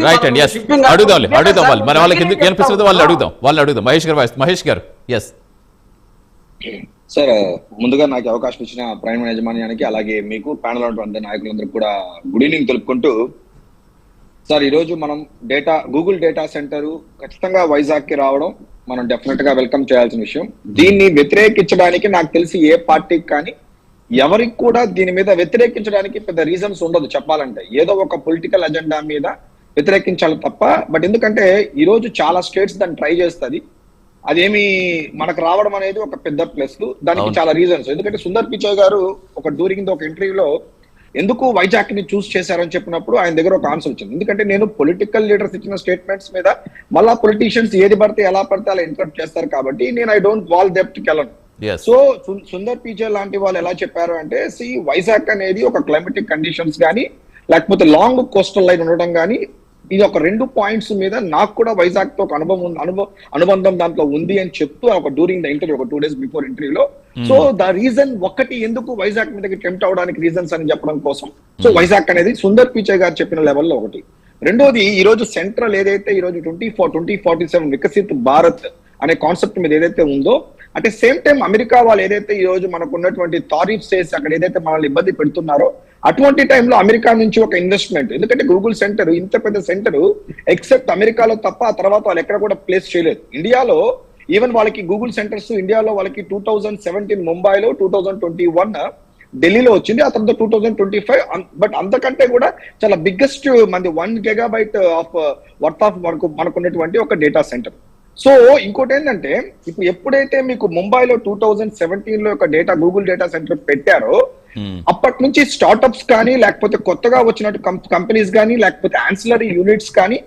Right and yes అడుగుదాం వాళ్ళు మన వాళ్ళకి ఎందుకు కనిపిస్తుంది వాళ్ళు అడుగుదాం మహేష్ గారు ఎస్ సార్. ముందుగా నాకు అవకాశం ఇచ్చిన ప్రైమ్ యాజమాన్యానికి అలాగే మీకు ప్యానల్ ఉన్నటువంటి నాయకులందరికీ కూడా గుడ్ ఈవినింగ్ తెలుపుకుంటూ, సార్ ఈరోజు మనం గూగుల్ డేటా సెంటర్ ఖచ్చితంగా వైజాగ్ కి రావడం మనం డెఫినెట్ గా వెల్కమ్ చేయాల్సిన విషయం. దీన్ని వ్యతిరేకించడానికి నాకు తెలిసి ఏ పార్టీకి కానీ ఎవరికి కూడా దీని మీద వ్యతిరేకించడానికి పెద్ద రీజన్స్ ఉండదు. చెప్పాలంటే ఏదో ఒక పొలిటికల్ అజెండా మీద వ్యతిరేకించాలి తప్ప. బట్ ఎందుకంటే ఈ రోజు చాలా స్టేట్స్ దాన్ని ట్రై చేస్తుంది. అదేమి మనకు రావడం అనేది ఒక పెద్ద ప్లస్. దానికి చాలా రీజన్స్. ఎందుకంటే సుందర్ పిచాయ్ గారు డ్యూరింగ్ ఒక ఇంటర్వ్యూలో ఎందుకు వైజాగ్ ని చూస్ చేశారని చెప్పినప్పుడు ఆయన దగ్గర ఒక ఆన్సర్ వచ్చింది. ఎందుకంటే నేను పొలిటికల్ లీడర్స్ ఇచ్చిన స్టేట్మెంట్స్ మీద మళ్ళా పొలిటీషియన్స్ ఏది పడితే ఎలా పడితే అలా ఇంటరప్ట్ చేస్తారు కాబట్టి నేను ఐ డోంట్ వాల్ డెప్త్ కి వెళ్ళను. సో సుందర్ పిచాయ్ లాంటి వాళ్ళు ఎలా చెప్పారు అంటే, వైజాగ్ అనేది ఒక క్లైమేటిక్ కండిషన్స్ కానీ లేకపోతే లాంగ్ కోస్టల్ లైన్ ఉండడం కానీ ఇది ఒక 2 పాయింట్స్ మీద నాకు కూడా వైజాగ్ తో ఒక అనుబంధం దాంట్లో ఉంది అని చెప్తూ during the interview 2 days before ఇంటర్వ్యూలో. సో ద రీజన్ ఒకటి ఎందుకు వైజాగ్ మీదకి టెంప్ట్ అవడానికి రీజన్స్ అని చెప్పడం కోసం. సో వైజాగ్ అనేది సుందర్ పిచాయ్ గారు చెప్పిన లెవెల్లో ఒకటి. రెండోది, ఈ రోజు సెంట్రల్ ఏదైతే ఈ రోజు 2047 వికసిత్ భారత్ అనే కాన్సెప్ట్ మీద ఏదైతే ఉందో, at the same time America వాళ్ళు ఏదైతే ఈ రోజు మనకు ఉన్నటువంటి టారిఫ్స్ చేసి అక్కడ ఏదైతే మనల్ని ఇబ్బంది పెడుతున్నారో అటువంటి టైంలో అమెరికా నుంచి ఒక ఇన్వెస్ట్మెంట్, ఎందుకంటే గూగుల్ సెంటర్ ఇంత పెద్ద సెంటర్ ఎక్సెప్ట్ అమెరికాలో తప్ప ఆ తర్వాత వాళ్ళు ఎక్కడ కూడా ప్లేస్ చేయలేదు. ఇండియాలో ఈవెన్ వాళ్ళకి గూగుల్ సెంటర్స్ ఇండియాలో వాళ్ళకి 2017 ముంబైలో, 2021 ఢిల్లీలో వచ్చింది, ఆ తర్వాత 2025. బట్ అంతకంటే కూడా చాలా బిగ్గెస్ట్ మంది 1 gigabyte ఆఫ్ వర్త్ ఆఫ్ మనకున్నటువంటి ఒక డేటా సెంటర్. సో ఇంకోటి ఏంటంటే, ఇప్పుడు ఎప్పుడైతే మీకు ముంబైలో 2017 లో ఒక గూగుల్ డేటా సెంటర్ పెట్టారో అప్పటి నుంచి స్టార్ట్అప్స్ కానీ లేకపోతే కొత్తగా వచ్చినట్టు కంపెనీస్ కానీ లేకపోతే ఆన్సిలరీ యూనిట్స్ కానీ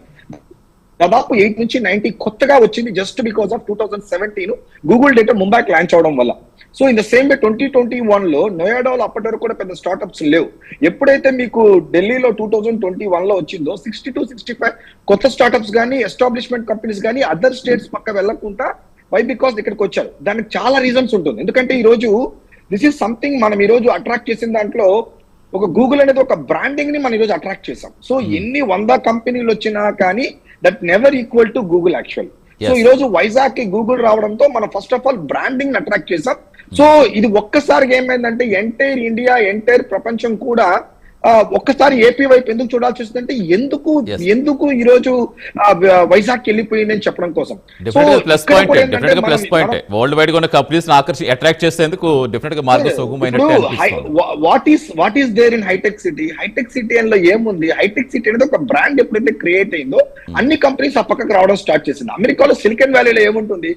దాదాపు 8 నుంచి 90 కొత్తగా వచ్చింది just because of 2017 Google data ముంబైకి లాంచ్ అవడం వల్ల. So in the same way 2021 లో నోయిడాలో అప్పటి వరకు కూడా పెద్ద స్టార్ట్అప్స్ లేవు. ఎప్పుడైతే మీకు ఢిల్లీలో 2021 లో వచ్చిందో 60 to 65 కొత్త స్టార్ట్అప్స్ కానీ ఎస్టాబ్లిష్మెంట్ కంపెనీస్ కానీ అదర్ స్టేట్స్ పక్క వెళ్ళకుండా వై బికాస్ ఇక్కడికి వచ్చారు. దానికి చాలా రీజన్స్ ఉంటుంది. ఎందుకంటే ఈ రోజు దిస్ ఈస్ సంథింగ్ మనం ఈ రోజు అట్రాక్ట్ చేసిన దాంట్లో ఒక గూగుల్ అనేది ఒక బ్రాండింగ్ ని మనం ఈ రోజు అట్రాక్ట్ చేసాం. సో ఎన్ని 100 కంపెనీలు వచ్చినా కానీ that never equal to Google actual. So ఈ రోజు వైజాగ్ కి గూగుల్ రావడంతో మనం first of all branding attract చేసాం. సో ఇది ఒక్కసారిగా ఏమైందంటే ఎంటైర్ ఇండియా ఎంటైర్ ప్రపంచం కూడా ఒక్కసారి ఏపీ వైపు ఎందుకు చూడాల్సి వస్తుందంటే ఎందుకు ఈ రోజు వైజాగ్ వెళ్ళిపోయిందని చెప్పడం కోసం. వరల్డ్ వైడ్ గా ఉన్న కంపెనీస్ అట్రాక్ట్ చేసేందుకు డెఫినెట్ గా మార్గం సుగమమైనట్టు వాట్ ఈస్ దేర్ ఇన్ హైటెక్ సిటీ. హైటెక్ సిటీ లో ఏముంది? హైటెక్ సిటీ అనేది ఒక బ్రాండ్ ఎప్పుడైతే క్రియేట్ అయిందో అన్ని కంపెనీస్ ఆ పక్కకు రావడం స్టార్ట్ చేసింది. అమెరికాలో సిలికాన్ వ్యాలీలో ఏముంటుంది?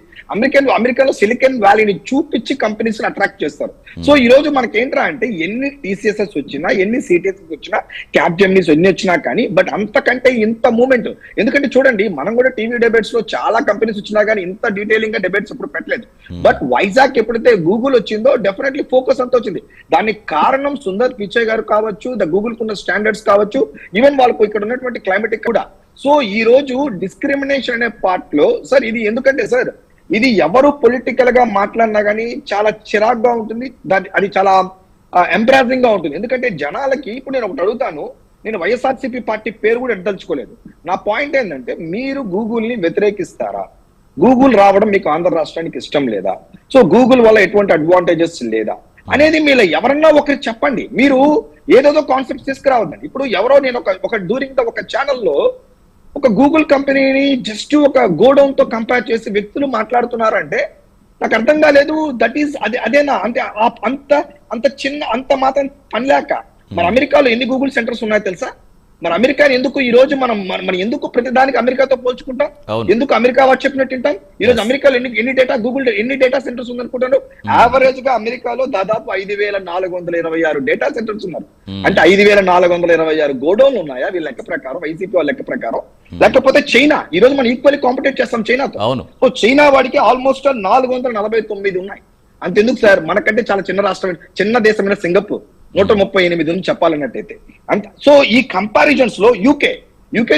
అమెరికాలో సిలికాన్ వ్యాలీని చూపించి కంపెనీస్ అట్రాక్ట్ చేస్తారు. సో ఈ రోజు మనకి ఏంట్రా అంటే ఎన్ని టీసీఎస్ఎస్ వచ్చినా ఎన్ని సిటీఎస్ వచ్చినా క్యాబ్ జెమినీస్ ఎన్ని వచ్చినా కానీ బట్ అంతకంటే ఇంత మూమెంట్. ఎందుకంటే చూడండి, మనం కూడా టీవీ డిబేట్స్ లో చాలా కంపెనీస్ వచ్చినా కానీ ఇంత డీటెయిలింగ్ గా డిబేట్స్ ఎప్పుడు పెట్టలేదు. బట్ వైజాగ్ ఎప్పుడైతే గూగుల్ వచ్చిందో డెఫినెట్లీ ఫోకస్ అంతా వచ్చింది. దానికి కారణం సుందర్ పిచాయ్ గారు కావచ్చు, గూగుల్ కున్న స్టాండర్డ్స్ కావచ్చు, ఈవెన్ వాళ్ళకు ఇక్కడ ఉన్నటువంటి క్లైమేటిక్ కూడా. సో ఈ రోజు డిస్క్రిమినేషన్ అనే పార్ట్ లో సార్ ఇది ఎందుకంటే సార్ ఇది ఎవరు పొలిటికల్ గా మాట్లాడినా కానీ చాలా చిరాగ్గా ఉంటుంది. అది చాలా ఎంబ్రాసింగ్ గా ఉంటుంది. ఎందుకంటే జనాలకి ఇప్పుడు నేను ఒకటి అడుగుతాను, నేను వైఎస్ఆర్సీపీ పార్టీ పేరు కూడా ఎట్టదలుచుకోలేదు. నా పాయింట్ ఏంటంటే మీరు గూగుల్ ని వ్యతిరేకిస్తారా? గూగుల్ రావడం మీకు ఆంధ్ర రాష్ట్రానికి ఇష్టం లేదా? సో గూగుల్ వల్ల ఎటువంటి అడ్వాంటేజెస్ లేదా అనేది మీరు ఎవరన్నా ఒకరు చెప్పండి. మీరు ఏదేదో కాన్సెప్ట్స్ తీసుకురావద్దండి. ఇప్పుడు ఎవరో నేను ఒక డ్యూరింగ్ ఒక ఛానల్లో ఒక గూగుల్ కంపెనీని జస్ట్ ఒక గోడౌన్ తో కంపేర్ చేసి వ్యక్తులు మాట్లాడుతున్నారంటే నాకు అర్థం కాలేదు. దట్ ఈస్ అదేనా? అంటే అంత చిన్న అంత మాత్రం పనిలేక మన అమెరికాలో ఎన్ని గూగుల్ సెంటర్స్ ఉన్నాయో తెలుసా? మన అమెరికాని ఎందుకు ఈ రోజు మనం ఎందుకు ప్రతిదానికి అమెరికాతో పోల్చుకుంటాం? ఎందుకు అమెరికా వాడు చెప్పినట్టు వింటాం? ఈ రోజు అమెరికాలో ఎన్ని డేటా గూగుల్ ఎన్ని డేటా సెంటర్స్ ఉందనుకుంటాను? యావరేజ్ గా అమెరికాలో దాదాపు 5426 డేటా సెంటర్స్ ఉన్నారు. అంటే 5426 గోడౌన్లు ఉన్నాయా వీళ్ళ లెక్క ప్రకారం, వైసీపీ వాళ్ళ లెక్క ప్రకారం? లేకపోతే చైనా, ఈ రోజు మనం ఈక్వల్లీ కాంపిటేట్ చేస్తాం చైనాతో. సో చైనా వాడికి ఆల్మోస్ట్ 449 ఉన్నాయి. అంతెందుకు సార్, మనకంటే చాలా చిన్న రాష్ట్రం, చిన్న దేశమైన సింగపూర్ 138 ఉంది చెప్పాలన్నట్టయితే. సో ఈ కంపారిజన్స్ లో యూకే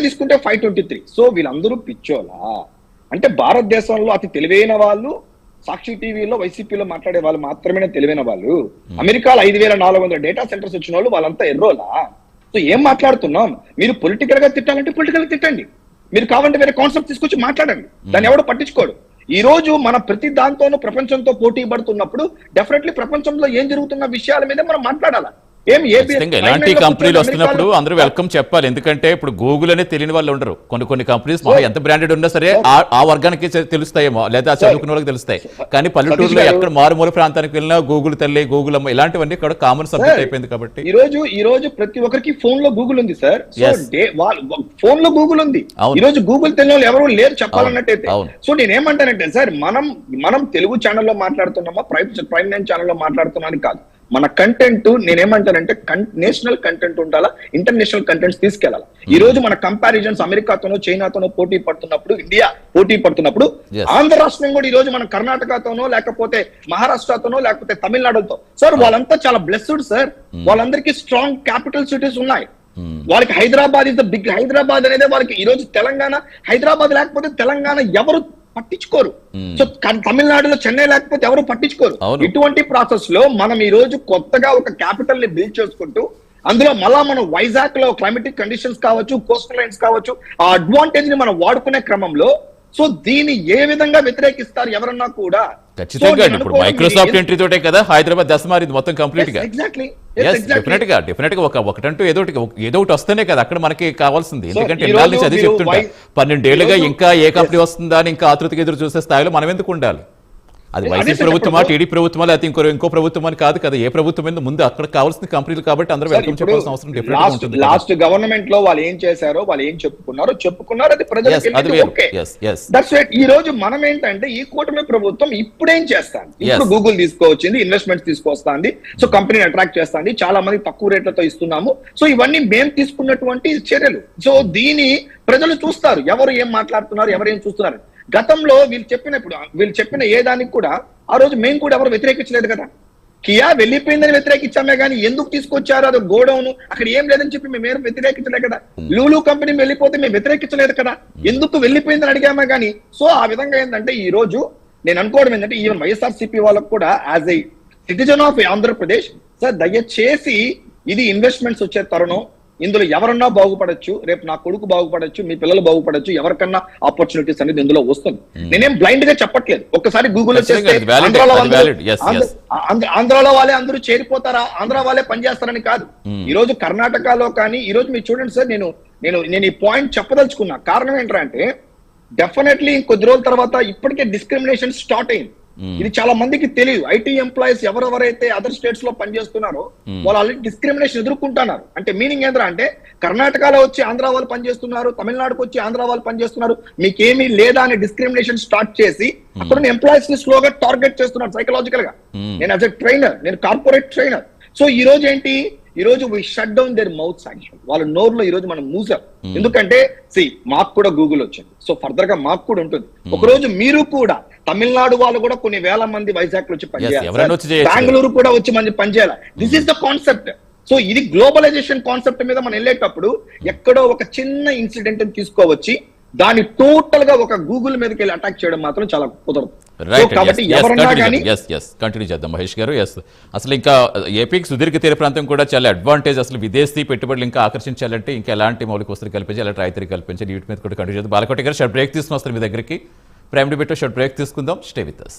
తీసుకుంటే 523. సో వీళ్ళందరూ పిచ్చోలా? అంటే భారతదేశంలో అతి తెలివైన వాళ్ళు సాక్షి టీవీలో వైసీపీలో మాట్లాడే వాళ్ళు మాత్రమే తెలివైన వాళ్ళు. అమెరికాలో 5400 డేటా సెంటర్స్ వచ్చిన వాళ్ళు వాళ్ళంతా ఎర్రోలా? సో ఏం మాట్లాడుతున్నాం? మీరు పొలిటికల్ గా తిట్టాలంటే పొలిటికల్ గా తిట్టండి, మీరు కావాలంటే వేరే కాన్సెప్ట్ తీసుకొచ్చి మాట్లాడండి, దాన్ని ఎవడో పట్టించుకోడు. ఈ రోజు మన ప్రతి దాంతోనూ ప్రపంచంతో పోటీ పడుతున్నప్పుడు డెఫినెట్లీ ప్రపంచంలో ఏం జరుగుతున్న విషయాల మీద మనం మాట్లాడాలా. ఎలాంటి కంపెనీలు వస్తున్నప్పుడు అందరూ వెల్కమ్ చెప్పాలి. ఎందుకంటే ఇప్పుడు గూగుల్ అనే తెలియని వాళ్ళు ఉండరు. కొన్ని కంపెనీస్ ఎంత బ్రాండెడ్ ఉన్నా సరే ఆ వర్గానికి తెలుస్తాయేమో, లేదా చదువుకున్న వాళ్ళకి తెలుస్తాయి. కానీ పల్లెటూరులో ఎక్కడ మారుమూల ప్రాంతానికి వెళ్ళినా గూగుల్ తల్లి, గూగుల్ అమ్మ ఇలాంటివన్నీ ఇక్కడ కామన్ సబ్జెక్ట్ అయిపోయింది. కాబట్టి ఈ రోజు ప్రతి ఒక్కరికి ఫోన్ లో గూగుల్ ఉంది సార్. ఫోన్ లో గూగుల్ ఉంది. ఈ రోజు గూగుల్ తెలియని వాళ్ళు ఎవరు లేరు చెప్పాలన్నట్టయితే. సో నేనేమంటానంటే సార్, మనం తెలుగు ఛానల్లో మాట్లాడుతున్నామా, ప్రైమ్ నైన్ ఛానల్లో మాట్లాడుతున్నాను కాదు. మన కంటెంట్ నేనేమంటానంటే నేషనల్ కంటెంట్ ఉండాలా, ఇంటర్నేషనల్ కంటెంట్స్ తీసుకెళ్లాలి. ఈ రోజు మన కంపారిజన్స్ అమెరికాతోనో చైనాతోనో పోటీ పడుతున్నప్పుడు, ఇండియా పోటీ పడుతున్నప్పుడు, ఆంధ్ర రాష్ట్రం కూడా ఈ రోజు మన కర్ణాటకతోనో లేకపోతే మహారాష్ట్రతోనో లేకపోతే తమిళనాడుతో సార్, వాళ్ళంతా చాలా బ్లెస్డ్ సార్. వాళ్ళందరికీ స్ట్రాంగ్ క్యాపిటల్ సిటీస్ ఉన్నాయి. వాళ్ళకి Hyderabad is the big, Hyderabad అనేది వాళ్ళకి. ఈ రోజు తెలంగాణ, హైదరాబాద్ లేకపోతే తెలంగాణ ఎవరు పట్టించుకోరు. సో తమిళనాడులో చెన్నై లేకపోతే ఎవరు పట్టించుకోరు. ఇటువంటి ప్రాసెస్ లో మనం ఈ రోజు కొత్తగా ఒక క్యాపిటల్ ని బిల్డ్ చేసుకుంటూ, అందులో మళ్ళా మనం వైజాగ్ లో క్లైమేటిక్ కండిషన్స్ కావచ్చు, కోస్టల్ లైన్స్ కావచ్చు, ఆ అడ్వాంటేజ్ ని మనం వాడుకునే క్రమంలో సో దీన్ని ఏ విధంగా వ్యతిరేకిస్తారు ఎవరన్నా కూడా? ఖచ్చితంగా ఇప్పుడు మైక్రోసాఫ్ట్ ఎంట్రీ తోటే కదా హైదరాబాద్ దశ మారింది మొత్తం కంప్లీట్ గా. డెఫినెట్ గా ఒకటంటూ ఏదో ఒకటి వస్తేనే కదా అక్కడ మనకి కావాల్సింది. ఎందుకంటే ఇన్నాళ్ళ నుంచి అది చెప్తుంటా, 12 ఏళ్లుగా ఇంకా ఏ కంపెనీ వస్తుందా అని ఇంకా ఆతృతగా ఎదురు చూసే స్థాయిలో మనం ఎందుకు ఉండాలి? అది వైసీపీ ప్రభుత్వమా, టీడీపీ ప్రభుత్వమా, లేకపోతే ఇంకో ప్రభుత్వం అని కాదు కదా. ఏ ప్రభుత్వం మీద ముందు అక్కడ కావాల్సిన కంపెనీలు కాబట్టి అందరూ వెల్కమ్ చెప్పాల్సిన అవసరం డెఫినెట్ గా ఉంటుంది. లాస్ట్ గవర్నమెంట్ లో వాళ్ళు ఏం చేశారో, వాళ్ళు ఏం చెప్పుకున్నారో అది ప్రజలకు ఓకే. That's right. ఈ రోజు మనం ఏంటంటే ఈ కూటమి ప్రభుత్వం ఇప్పుడేం చేస్తాను, ఇప్పుడు గూగుల్ తీసుకొచ్చింది, ఇన్వెస్ట్మెంట్స్ తీసుకొస్తుంది, సో కంపెనీని అట్రాక్ట్ చేస్తుంది, చాలా మంది తక్కువ రేట్లతో ఇస్తున్నాము. సో ఇవన్నీ మేము తీసుకున్నటువంటి చర్యలు. సో దీని ప్రజలు చూస్తారు, ఎవరు ఏం మాట్లాడుతున్నారు, ఎవరు ఏం చూస్తున్నారు. గతంలో వీళ్ళు చెప్పిన ఏ దానికి కూడా ఆ రోజు మేము కూడా ఎవరు వ్యతిరేకించలేదు కదా. కియా వెళ్ళిపోయిందని వ్యతిరేకించామే కానీ ఎందుకు తీసుకొచ్చారు, అది గోడౌన్ అక్కడ ఏం లేదని చెప్పి మేము వ్యతిరేకించలేదు కదా. లూలు కంపెనీ వెళ్ళిపోతే మేము వ్యతిరేకించలేదు కదా, ఎందుకు వెళ్ళిపోయిందని అడిగామే కానీ. సో ఆ విధంగా ఏంటంటే ఈ రోజు నేను అనుకోవడం ఏంటంటే ఈవెన్ వైఎస్ఆర్సీపీ వాళ్ళకు కూడా as a citizen of Andhra Pradesh sir, దయచేసి ఇది ఇన్వెస్ట్మెంట్స్ వచ్చే తరుణం. ఇందులో ఎవరన్నా బాగుపడచ్చు, రేపు నా కొడుకు బాగుపడచ్చు, మీ పిల్లలు బాగుపడచ్చు, ఎవరికన్నా ఆపర్చునిటీస్ అనేది ఇందులో వస్తుంది. నేనేం బ్లైండ్ గా చెప్పట్లేదు. ఒక్కసారి గూగుల్లో చేస్తే ఆంధ్రాలో వాళ్ళే అందరూ చేరిపోతారా, ఆంధ్ర వాళ్ళే పనిచేస్తారని కాదు. ఈ రోజు కర్ణాటకలో కానీ ఈ రోజు మీరు చూడండి సార్, నేను ఈ పాయింట్ చెప్పదలుచుకున్నా. కారణం ఏంటంటే డెఫినెట్లీ ఇంకొద్ది రోజుల తర్వాత ఇప్పటికే డిస్క్రిమినేషన్ స్టార్ట్ అయింది. ఇది చాలా మందికి తెలియదు. ఐటీ ఎంప్లాయీస్ ఎవరెవరైతే అదర్ స్టేట్స్ లో పనిచేస్తున్నారో వాళ్ళు ఆల్రెడీ డిస్క్రిమినేషన్ ఎదుర్కొంటున్నారు. అంటే మీనింగ్ ఏంద్రా అంటే కర్ణాటకలో వచ్చి ఆంధ్ర వాళ్ళు పనిచేస్తున్నారు, తమిళనాడుకు వచ్చి ఆంధ్ర వాళ్ళు పనిచేస్తున్నారు, మీకేమీ లేదా అని డిస్క్రిమినేషన్ స్టార్ట్ చేసి అక్కడ ఎంప్లాయీస్ ని స్లోగా టార్గెట్ చేస్తున్నారు సైకలాజికల్ గా. నేను యాజ్ ఎ ట్రైనర్, నేను కార్పొరేట్ ట్రైనర్. సో ఈ రోజు ఏంటి, ఈ రోజు we shut down their mouth actual. వాళ్ళ నోరులో ఈ రోజు మనం మూసాం. ఎందుకంటే మాకు కూడా గూగుల్ వచ్చింది, సో ఫర్దర్ గా మాకు కూడా ఉంటుంది. ఒక రోజు మీరు కూడా తమిళనాడు వాళ్ళు కూడా కొన్ని వేల మంది వైజాగ్ వచ్చి పనిచేయాలి, బెంగళూరు కూడా వచ్చి మంది పనిచేయాలి. This is the concept. So ఇది గ్లోబలైజేషన్ కాన్సెప్ట్ మీద మనం వెళ్ళేటప్పుడు ఎక్కడో ఒక చిన్న ఇన్సిడెంట్ తీసుకోవచ్చి దాన్ని టోటల్ గా ఒక గూగుల్ మీదకి వెళ్ళి అటాక్ చేయడం మాత్రం చాలా కుదరదు. కంటిన్యూ చేద్దాం మహేష్ గారు. అసలు ఇంకా ఏపీకి సుదీర్ఘ తీర ప్రాంతం కూడా చాలా అడ్వాంటేజ్. అసలు విదేశీ పెట్టుబడులు ఇంకా ఆకర్షించాలంటే ఇంకా ఎలాంటి మౌలిక వసతులు కల్పించాలి, ఎలాంటి రాయితీ కల్పించాలి, వీటి మీద కూడా కంటిన్యూ చేద్దాం. బాలకోటి గారు షార్ట్ బ్రేక్ తీసుకుని వస్తారు మీ దగ్గరికి. ప్రైమ్ డిబేట్ షార్ట్ బ్రేక్ తీసుకుందాం. Stay with us.